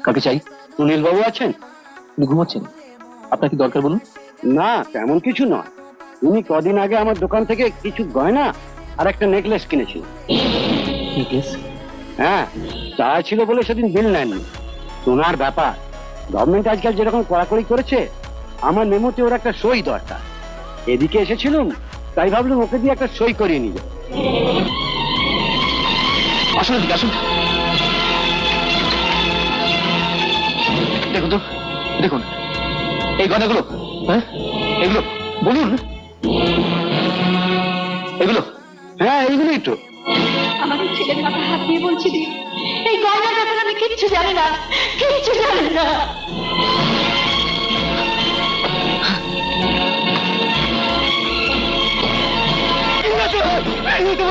কাকে চাই? সুনীল বাবু আছেন? উনি ঘুমাচ্ছেন। আপনার কি দরকার বলুন? না, তেমন কিছু নয়। উনি কদিন আগে আমার দোকান থেকে কিছু গয়না আর একটা নেকলেস কিনেছিল। নেকলেস? হ্যাঁ, চা ছিল বলে সেদিন বিল নেননি। সোনার ব্যাপার, গভর্নমেন্ট আজকাল যেরকম কড়াকড়ি করেছে, আমার মেমোতে ওর একটা সই দরকার। এদিকে এসেছিলুম, তাই ভাবলাম ওকে দিয়ে একটা সই করিয়ে নিয়ে যাবো। আসুন এদিকে, আসুন। দেখুন তো, দেখুন এই গয়নাগুলো। হ্যাঁ, এগুলো বলুন। এগুলো? হ্যাঁ, এইগুলোই তো। আমাদের ছেলের মাথায় হাত দিয়ে বলছি দি, এই গয়নার ব্যাপারে আমি কিচ্ছু জানি না, কিচ্ছু জানি না। এই তো, এই তো।